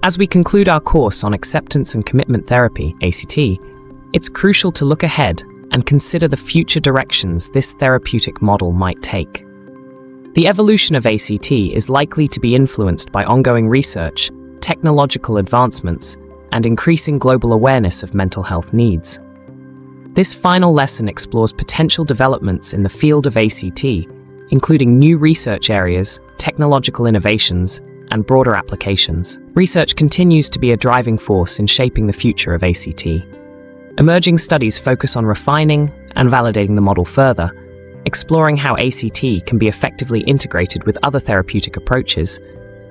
As we conclude our course on Acceptance and Commitment Therapy, ACT, it's crucial to look ahead and consider the future directions this therapeutic model might take. The evolution of ACT is likely to be influenced by ongoing research, technological advancements, and increasing global awareness of mental health needs. This final lesson explores potential developments in the field of ACT, including new research areas, technological innovations, and broader applications. Research continues to be a driving force in shaping the future of ACT. Emerging studies focus on refining and validating the model further, exploring how ACT can be effectively integrated with other therapeutic approaches,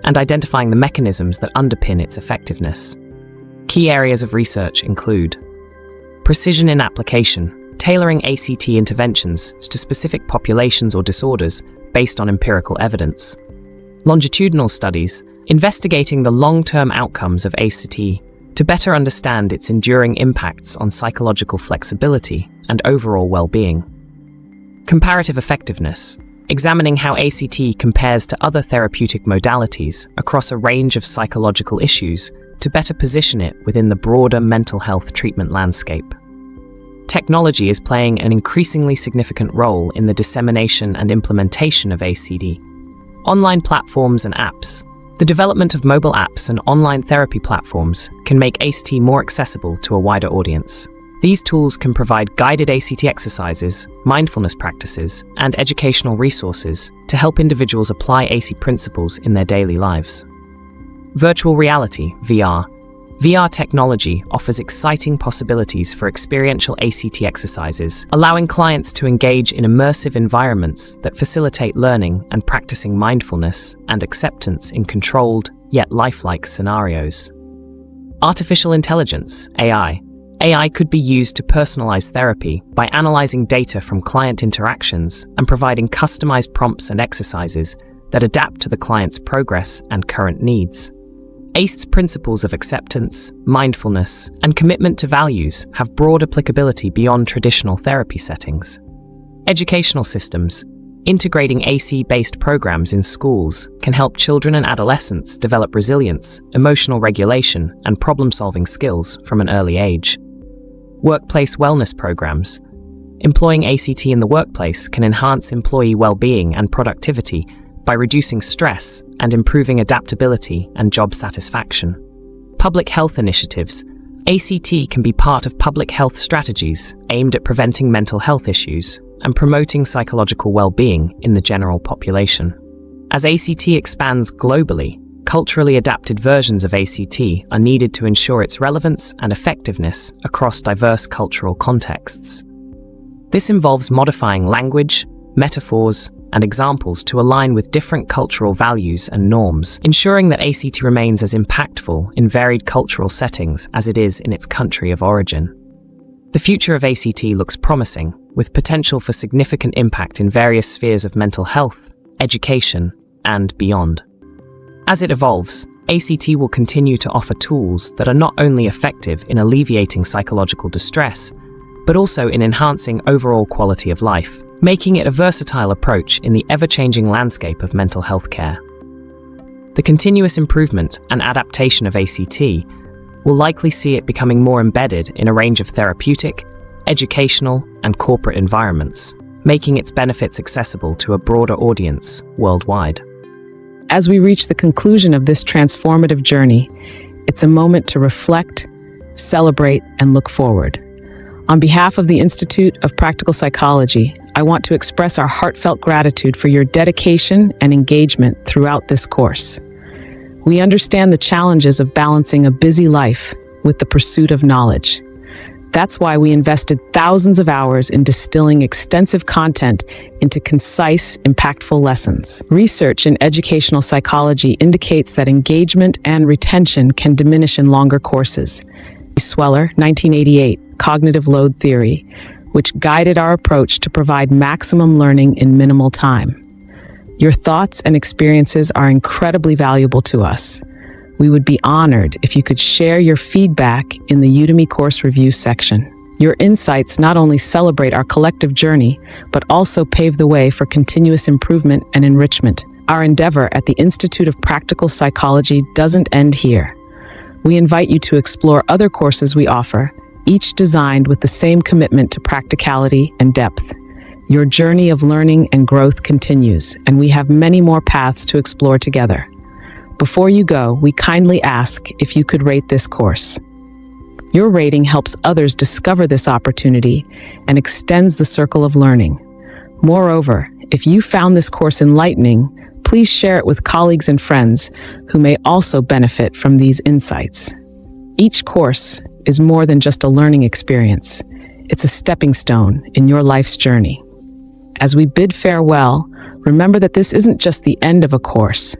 and identifying the mechanisms that underpin its effectiveness. Key areas of research include precision in application, tailoring ACT interventions to specific populations or disorders based on empirical evidence. Longitudinal studies, investigating the long-term outcomes of ACT to better understand its enduring impacts on psychological flexibility and overall well-being. Comparative effectiveness, examining how ACT compares to other therapeutic modalities across a range of psychological issues to better position it within the broader mental health treatment landscape. Technology is playing an increasingly significant role in the dissemination and implementation of ACT. Online platforms and apps. The development of mobile apps and online therapy platforms can make ACT more accessible to a wider audience. These tools can provide guided ACT exercises, mindfulness practices, and educational resources to help individuals apply ACT principles in their daily lives. Virtual reality, VR. VR technology offers exciting possibilities for experiential ACT exercises, allowing clients to engage in immersive environments that facilitate learning and practicing mindfulness and acceptance in controlled, yet lifelike scenarios. Artificial intelligence, AI. AI could be used to personalize therapy by analyzing data from client interactions and providing customized prompts and exercises that adapt to the client's progress and current needs. ACT's principles of acceptance, mindfulness, and commitment to values have broad applicability beyond traditional therapy settings. Educational systems. Integrating ACT-based programs in schools can help children and adolescents develop resilience, emotional regulation, and problem-solving skills from an early age. Workplace wellness programs. Employing ACT in the workplace can enhance employee well-being and productivity by reducing stress and improving adaptability and job satisfaction. Public health initiatives. ACT can be part of public health strategies aimed at preventing mental health issues and promoting psychological well-being in the general population. As ACT expands globally, culturally adapted versions of ACT are needed to ensure its relevance and effectiveness across diverse cultural contexts. This involves modifying language, metaphors, and examples to align with different cultural values and norms, ensuring that ACT remains as impactful in varied cultural settings as it is in its country of origin. The future of ACT looks promising, with potential for significant impact in various spheres of mental health, education, and beyond. As it evolves, ACT will continue to offer tools that are not only effective in alleviating psychological distress, but also in enhancing overall quality of life, making it a versatile approach in the ever-changing landscape of mental health care. The continuous improvement and adaptation of ACT will likely see it becoming more embedded in a range of therapeutic, educational, and corporate environments, making its benefits accessible to a broader audience worldwide. As we reach the conclusion of this transformative journey, it's a moment to reflect, celebrate, and look forward. On behalf of the Institute of Practical Psychology, I want to express our heartfelt gratitude for your dedication and engagement throughout this course. We understand the challenges of balancing a busy life with the pursuit of knowledge. That's why we invested thousands of hours in distilling extensive content into concise, impactful lessons. Research in educational psychology indicates that engagement and retention can diminish in longer courses. Sweller, 1988, Cognitive Load Theory, which guided our approach to provide maximum learning in minimal time. Your thoughts and experiences are incredibly valuable to us. We would be honored if you could share your feedback in the Udemy course review section. Your insights not only celebrate our collective journey, but also pave the way for continuous improvement and enrichment. Our endeavor at the Institute of Practical Psychology doesn't end here. we invite you to explore other courses we offer, each designed with the same commitment to practicality and depth. Your journey of learning and growth continues, and we have many more paths to explore together. Before you go, we kindly ask if you could rate this course. Your rating helps others discover this opportunity and extends the circle of learning. Moreover, if you found this course enlightening, please share it with colleagues and friends who may also benefit from these insights. Each course is more than just a learning experience. It's a stepping stone in your life's journey. As we bid farewell, remember that this isn't just the end of a course,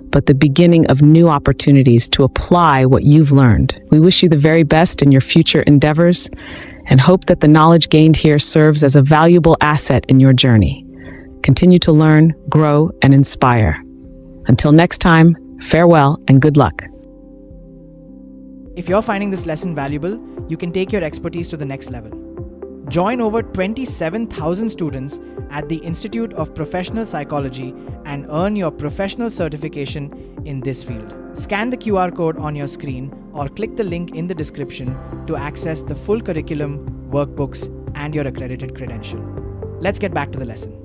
but the beginning of new opportunities to apply what you've learned. We wish you the very best in your future endeavors and hope that the knowledge gained here serves as a valuable asset in your journey. Continue to learn, grow, and inspire. Until next time, farewell and good luck. If you're finding this lesson valuable, you can take your expertise to the next level. Join over 27,000 students at the Institute of Professional Psychology and earn your professional certification in this field. Scan the QR code on your screen or click the link in the description to access the full curriculum, workbooks, and your accredited credential. Let's get back to the lesson.